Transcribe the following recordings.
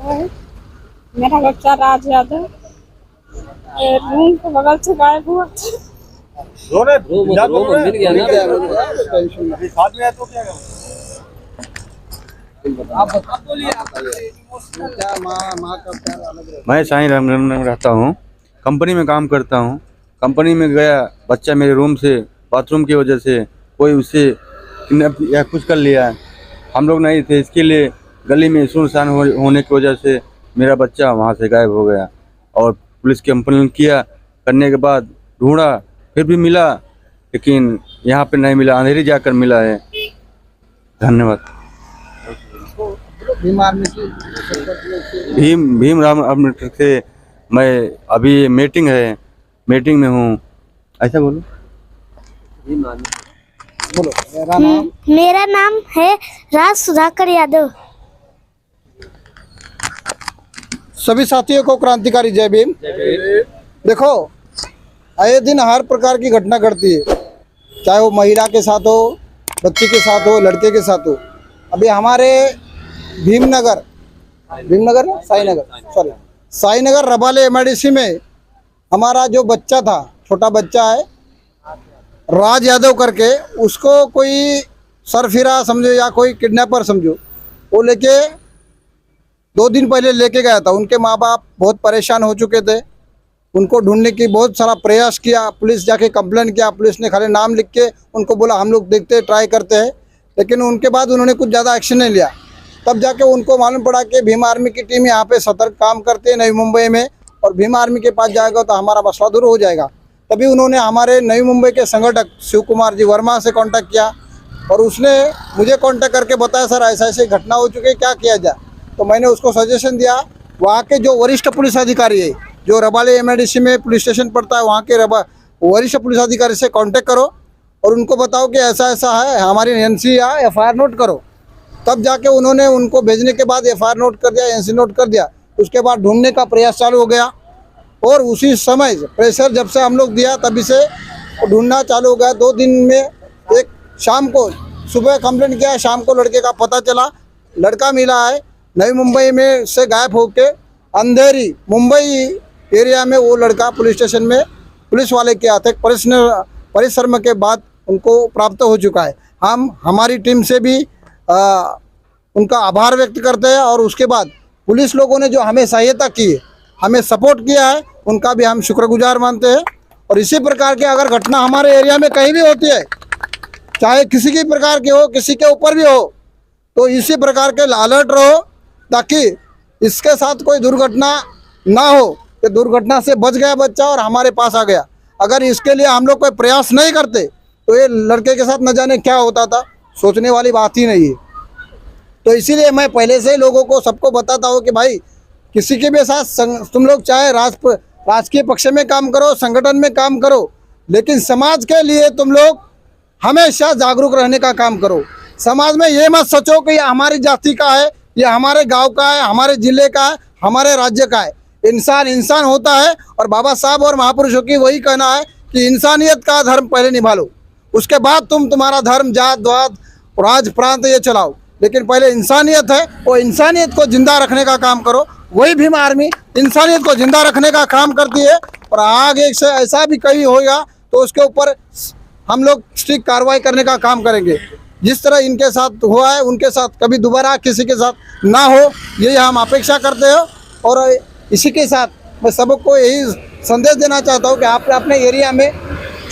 है। मेरा बच्चा राज यादव रूम के बगल से गायब हुआ था। मिल गया ना। साथ में है तो क्या करें? आप बोलिए क्या माँ का प्यार अलग है। मैं साईं राम में रहता हूँ, कंपनी में काम करता हूँ। कंपनी में गया बच्चा मेरे रूम से बाथरूम की वजह से कोई उससे या कुछ कर लिया। हम लोग नहीं थे, इसके लिए गली में सुनसान होने की वजह से मेरा बच्चा वहाँ से गायब हो गया और पुलिस कंप्लेन किया। करने के बाद ढूंढा, फिर भी मिला, लेकिन यहाँ पे नहीं मिला, अंधेरी जाकर मिला है। धन्यवाद। भीम आर्मी की भीम राम अमृत से मैं अभी मीटिंग है, मीटिंग में हूँ। ऐसा बोलो। भीम आर्मी बोलो। मेरा नाम मेरा नाम है राज सुधाकर यादव। सभी साथियों को क्रांतिकारी जय भीम। देखो, आए दिन हर प्रकार की घटना घटती है, चाहे वो महिला के साथ हो, बच्चे के साथ हो, लड़के के साथ हो। अभी हमारे भीमनगर साईनगर रबाले एमआईडीसी में हमारा जो बच्चा था, छोटा बच्चा है राज यादव करके, उसको कोई सरफिरा समझो या कोई किडनैपर समझो, वो लेके 2 दिन पहले लेके गया था। उनके माँ बाप बहुत परेशान हो चुके थे, उनको ढूंढने की बहुत सारा प्रयास किया। पुलिस जाके कंप्लेन किया, पुलिस ने खाली नाम लिख के उनको बोला हम लोग देखते ट्राई करते हैं, लेकिन उनके बाद उन्होंने कुछ ज़्यादा एक्शन नहीं लिया। तब जाके उनको मालूम पड़ा कि भीम आर्मी की टीम यहाँ पे सतर्क काम करती है नई मुंबई में, और भीम आर्मी के पास जाएगा तो हमारा मसला दूर हो जाएगा। तभी उन्होंने हमारे नई मुंबई के संगठक शिव कुमार जी वर्मा से कांटेक्ट किया और उसने मुझे कांटेक्ट करके बताया सर ऐसा ऐसी घटना हो चुकी है, क्या किया जाए। तो मैंने उसको सजेशन दिया, वहाँ के जो वरिष्ठ पुलिस अधिकारी है, जो रबाले एमआईडीसी में पुलिस स्टेशन पड़ता है, वहाँ के वरिष्ठ पुलिस अधिकारी से कांटेक्ट करो और उनको बताओ कि ऐसा ऐसा है, हमारी एनसी या एफआईआर नोट करो। तब जाके उन्होंने उनको भेजने के बाद एफआईआर नोट कर दिया, एनसी नोट कर दिया। उसके बाद ढूंढने का प्रयास चालू हो गया और उसी समय प्रेशर जब से हम लोग दिया तभी से ढूंढना चालू हो गया। 2 दिन में एक शाम को, सुबह कंप्लेंट किया, शाम को लड़के का पता चला, लड़का मिला है नई मुंबई में से गायब होके अंधेरी मुंबई एरिया में। वो लड़का पुलिस स्टेशन में पुलिस वाले के हाथ परिश्रम के बाद उनको प्राप्त हो चुका है। हम हमारी टीम से भी उनका आभार व्यक्त करते हैं और उसके बाद पुलिस लोगों ने जो हमें सहायता की है, हमें सपोर्ट किया है, उनका भी हम शुक्रगुजार मानते हैं। और इसी प्रकार की अगर घटना हमारे एरिया में कहीं भी होती है, चाहे किसी की प्रकार की हो, किसी के ऊपर भी हो, तो इसी प्रकार के अलर्ट रहो ताकि इसके साथ कोई दुर्घटना ना हो कि दुर्घटना से बच गया बच्चा और हमारे पास आ गया। अगर इसके लिए हम लोग कोई प्रयास नहीं करते तो ये लड़के के साथ न जाने क्या होता था, सोचने वाली बात ही नहीं है। तो इसीलिए मैं पहले से ही लोगों को सबको बताता हूँ कि भाई किसी के भी साथ तुम लोग चाहे राजकीय पक्ष में काम करो, संगठन में काम करो, लेकिन समाज के लिए तुम लोग हमेशा जागरूक रहने का काम करो। समाज में ये मत सोचो कि ये हमारी जाति का है, ये हमारे गांव का है, हमारे जिले का है, हमारे राज्य का है। इंसान इंसान होता है और बाबा साहब और महापुरुषों की वही कहना है कि इंसानियत का धर्म पहले निभा लो, उसके बाद तुम तुम्हारा धर्म, जात वात, राज प्रांत ये चलाओ, लेकिन पहले इंसानियत है, वो इंसानियत को जिंदा रखने का काम करो। वही भीम आर्मी इंसानियत को जिंदा रखने का काम करती है और आगे से ऐसा भी कहीं होगा तो उसके ऊपर हम लोग स्ट्रिक्ट कार्रवाई करने का काम करेंगे। जिस तरह इनके साथ हुआ है उनके साथ कभी दोबारा किसी के साथ ना हो, यही हम अपेक्षा करते हो। और इसी के साथ मैं सबको यही संदेश देना चाहता हूँ कि आप अपने एरिया में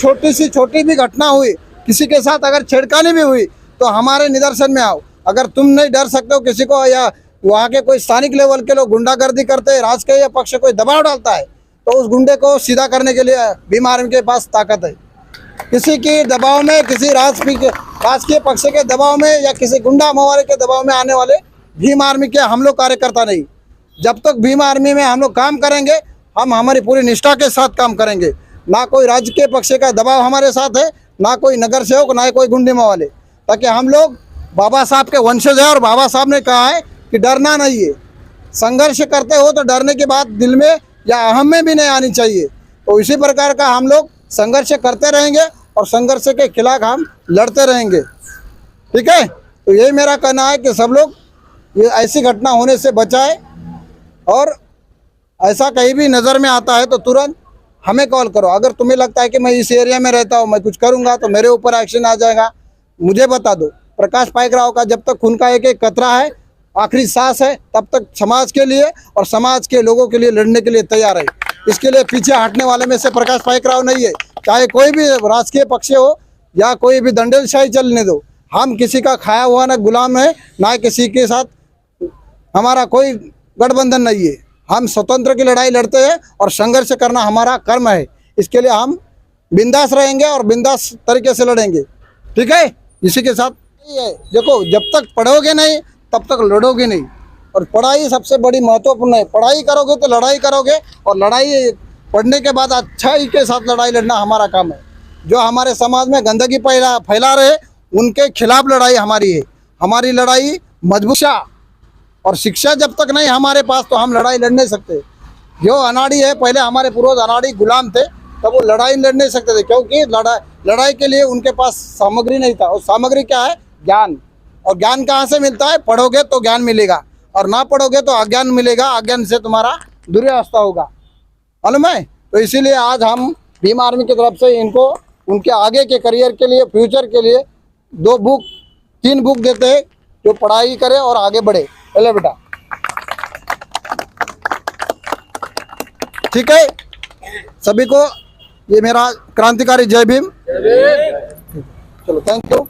छोटी भी घटना हुई, किसी के साथ अगर छेड़खानी भी हुई तो हमारे निदर्शन में आओ। अगर तुम नहीं डर सकते हो किसी को, या वहाँ के कोई स्थानिक लेवल के लोग गुंडागर्दी करते हैं, राजकीय पक्ष कोई दबाव डालता है, तो उस गुंडे को सीधा करने के लिए भीम आर्मी के पास ताकत है। किसी की दबाव में, किसी राजकीय पक्ष के दबाव में या किसी गुंडा मवारे के दबाव में आने वाले भीम आर्मी के हम लोग कार्यकर्ता नहीं। जब तक भीम आर्मी में हम लोग काम करेंगे, हम हमारी पूरी निष्ठा के साथ काम करेंगे। ना कोई राजकीय पक्ष का दबाव हमारे साथ है, ना कोई नगर सेवक, ना कोई गुंडे मवाले, ताकि हम लोग बाबा साहब के वंशज है और बाबा साहब ने कहा है कि डरना नहीं है। संघर्ष करते हो तो डरने की बात दिल में या अहम में भी नहीं आनी चाहिए। तो इसी प्रकार का हम लोग संघर्ष करते रहेंगे और संघर्ष के खिलाफ हम लड़ते रहेंगे। ठीक है, तो यही मेरा कहना है कि सब लोग ये ऐसी घटना होने से बचाए और ऐसा कहीं भी नज़र में आता है तो तुरंत हमें कॉल करो। अगर तुम्हें लगता है कि मैं इस एरिया में रहता हूँ, मैं कुछ करूँगा तो मेरे ऊपर एक्शन आ जाएगा, मुझे बता दो। प्रकाश पाइक राव का जब तक खून का एक एक कतरा है, आखिरी सांस है, तब तक समाज के लिए और समाज के लोगों के लिए लड़ने के लिए तैयार है। इसके लिए पीछे हटने वाले में से प्रकाश पाइक राव नहीं है। चाहे कोई भी राजकीय पक्ष हो या कोई भी दंडेलशाही चलने दो, हम किसी का खाया हुआ ना गुलाम है, ना किसी के साथ हमारा कोई गठबंधन नहीं है। हम स्वतंत्र की लड़ाई लड़ते हैं और संघर्ष करना हमारा कर्म है। इसके लिए हम बिंदास रहेंगे और बिंदास तरीके से लड़ेंगे। ठीक है, इसी के साथ ये देखो, जब तक पढ़ोगे नहीं तब तक लड़ोगे नहीं, और पढ़ाई सबसे बड़ी महत्वपूर्ण है। पढ़ाई करोगे तो लड़ाई करोगे, और लड़ाई पढ़ने के बाद अच्छाई के साथ लड़ाई लड़ना हमारा काम है। जो हमारे समाज में गंदगी फैला रहे उनके खिलाफ लड़ाई हमारी है। हमारी लड़ाई मजबूत, और शिक्षा जब तक नहीं हमारे पास तो हम लड़ाई लड़ नहीं सकते। जो अनाड़ी है, पहले हमारे पूर्वज अनाड़ी गुलाम थे, तब वो लड़ाई लड़ नहीं सकते थे, क्योंकि लड़ाई के लिए उनके पास सामग्री नहीं था। और सामग्री क्या है? ज्ञान। और ज्ञान कहाँ से मिलता है? पढ़ोगे तो ज्ञान मिलेगा, और ना पढ़ोगे तो अज्ञान मिलेगा। अज्ञान से तुम्हारा दुर्व्यवस्था होगा, मालूम है? तो इसीलिए आज हम भीम आर्मी की तरफ से इनको उनके आगे के करियर के लिए, फ्यूचर के लिए 3 बुक देते हैं, जो पढ़ाई करे और आगे बढ़े। चले बेटा, ठीक है। सभी को ये मेरा क्रांतिकारी जय भीम। चलो, थैंक यू।